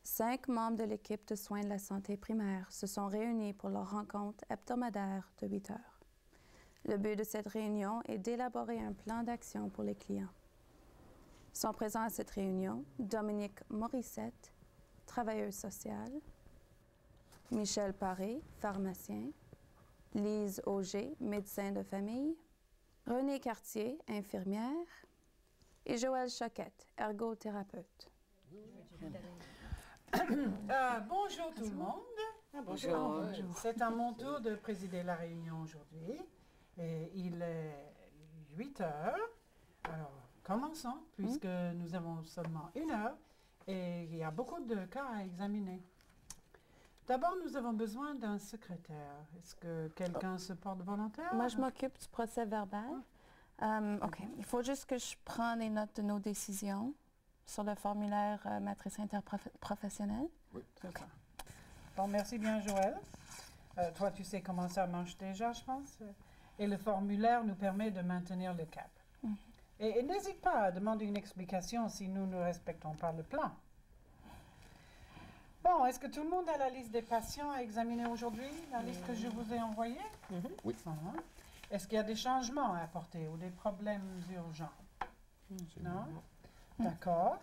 5 membres de l'équipe de soins de la santé primaire se sont réunis pour leur rencontre hebdomadaire de 8 heures. Le but de cette réunion est d'élaborer un plan d'action pour les clients. Sont présents à cette réunion Dominique Morissette, travailleuse sociale, Michel Paré, pharmacien, Lise Auger, médecin de famille, Renée Cartier, infirmière, et Joël Choquette, ergothérapeute. Bonjour tout le monde. Bonjour. C'est à mon tour de présider la réunion aujourd'hui. Et il est 8 heures. Alors, commençons, puisque nous avons seulement 1 heure et il y a beaucoup de cas à examiner. D'abord, nous avons besoin d'un secrétaire. Est-ce que quelqu'un se porte volontaire? Moi, je m'occupe du procès verbal. OK. Il faut juste que je prenne les notes de nos décisions sur le formulaire matrice interprofessionnelle. Oui, c'est ça. Bon, merci bien, Joël. Toi, tu sais comment ça marche déjà, je pense. Et le formulaire nous permet de maintenir le cap. Et n'hésite pas à demander une explication si nous ne respectons pas le plan. Bon, est-ce que tout le monde a la liste des patients à examiner aujourd'hui, la liste que je vous ai envoyée? Oui. Est-ce qu'il y a des changements à apporter ou des problèmes urgents? Non? D'accord.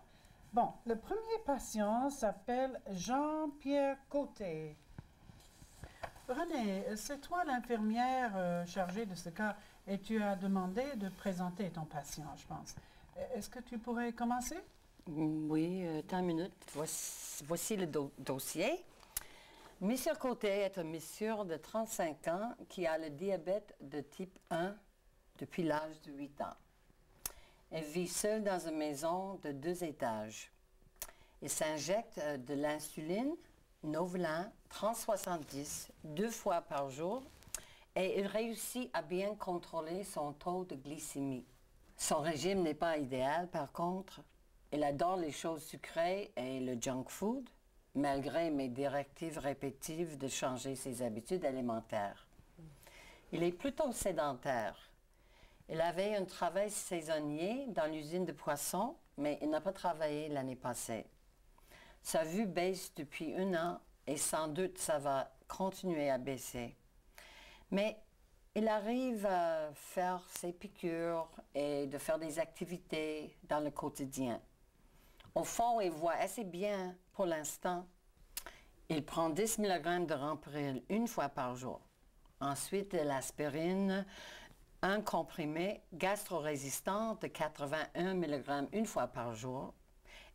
Bon, le premier patient s'appelle Jean-Pierre Côté. René, c'est toi l'infirmière chargée de ce cas et tu as demandé de présenter ton patient, je pense. Est-ce que tu pourrais commencer? Oui, attends une minute. Voici le dossier. Monsieur Côté est un monsieur de 35 ans qui a le diabète de type 1 depuis l'âge de 8 ans. Elle vit seule dans une maison de 2 étages. Il s'injecte de l'insuline, Novolan, 30-70, 2 fois par jour et il réussit à bien contrôler son taux de glycémie. Son régime n'est pas idéal, par contre. Il adore les choses sucrées et le junk food, malgré mes directives répétitives de changer ses habitudes alimentaires. Il est plutôt sédentaire. Il avait un travail saisonnier dans l'usine de poissons, mais il n'a pas travaillé l'année passée. Sa vue baisse depuis 1 an et sans doute ça va continuer à baisser. Mais il arrive à faire ses piqûres et de faire des activités dans le quotidien. Au fond, il voit assez bien pour l'instant. Il prend 10 mg de Rampril 1 fois par jour. Ensuite, de l'aspirine, un comprimé gastro-résistant de 81 mg 1 fois par jour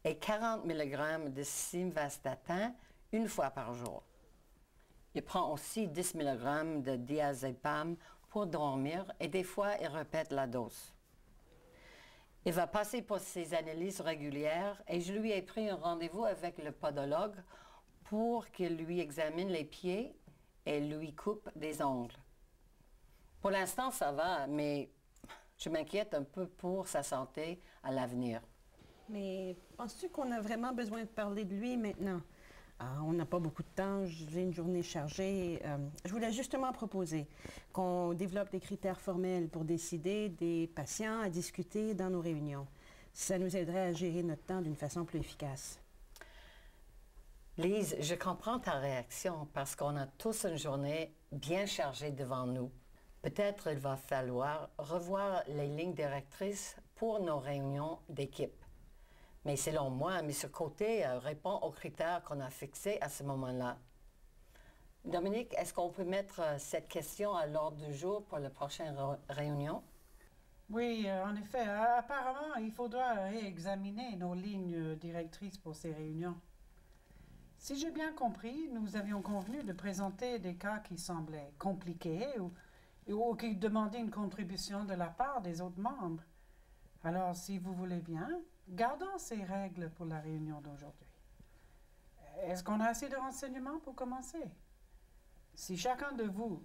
et 40 mg de simvastatin 1 fois par jour. Il prend aussi 10 mg de diazépam pour dormir et des fois, il répète la dose. Il va passer pour ses analyses régulières et je lui ai pris un rendez-vous avec le podologue pour qu'il lui examine les pieds et lui coupe des ongles. Pour l'instant, ça va, mais je m'inquiète un peu pour sa santé à l'avenir. Mais penses-tu qu'on a vraiment besoin de parler de lui maintenant? On n'a pas beaucoup de temps, j'ai une journée chargée. Je voulais justement proposer qu'on développe des critères formels pour décider des patients à discuter dans nos réunions. Ça nous aiderait à gérer notre temps d'une façon plus efficace. Lise, je comprends ta réaction parce qu'on a tous une journée bien chargée devant nous. Peut-être il va falloir revoir les lignes directrices pour nos réunions d'équipe. Mais selon moi, M. Côté répond aux critères qu'on a fixés à ce moment-là. Dominique, est-ce qu'on peut mettre cette question à l'ordre du jour pour la prochaine réunion? Oui, en effet. Apparemment, il faudra réexaminer nos lignes directrices pour ces réunions. Si j'ai bien compris, nous avions convenu de présenter des cas qui semblaient compliqués ou qui demandaient une contribution de la part des autres membres. Alors, si vous voulez bien, gardons ces règles pour la réunion d'aujourd'hui. Est-ce qu'on a assez de renseignements pour commencer? Si chacun de vous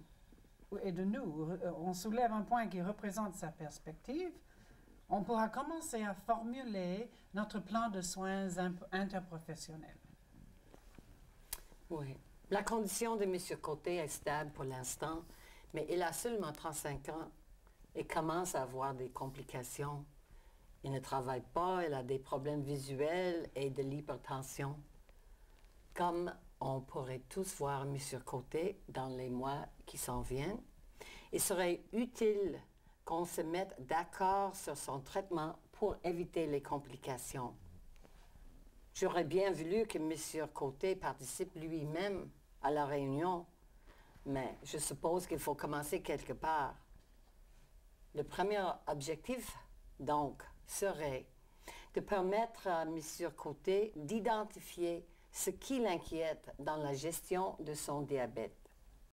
et de nous, on soulève un point qui représente sa perspective, on pourra commencer à formuler notre plan de soins interprofessionnels. Oui. La condition de M. Côté est stable pour l'instant, mais il a seulement 35 ans et commence à avoir des complications. Il ne travaille pas, il a des problèmes visuels et de l'hypertension. Comme on pourrait tous voir M. Côté dans les mois qui s'en viennent, il serait utile qu'on se mette d'accord sur son traitement pour éviter les complications. J'aurais bien voulu que M. Côté participe lui-même à la réunion, mais je suppose qu'il faut commencer quelque part. Le premier objectif, donc, serait de permettre à M. Côté d'identifier ce qui l'inquiète dans la gestion de son diabète.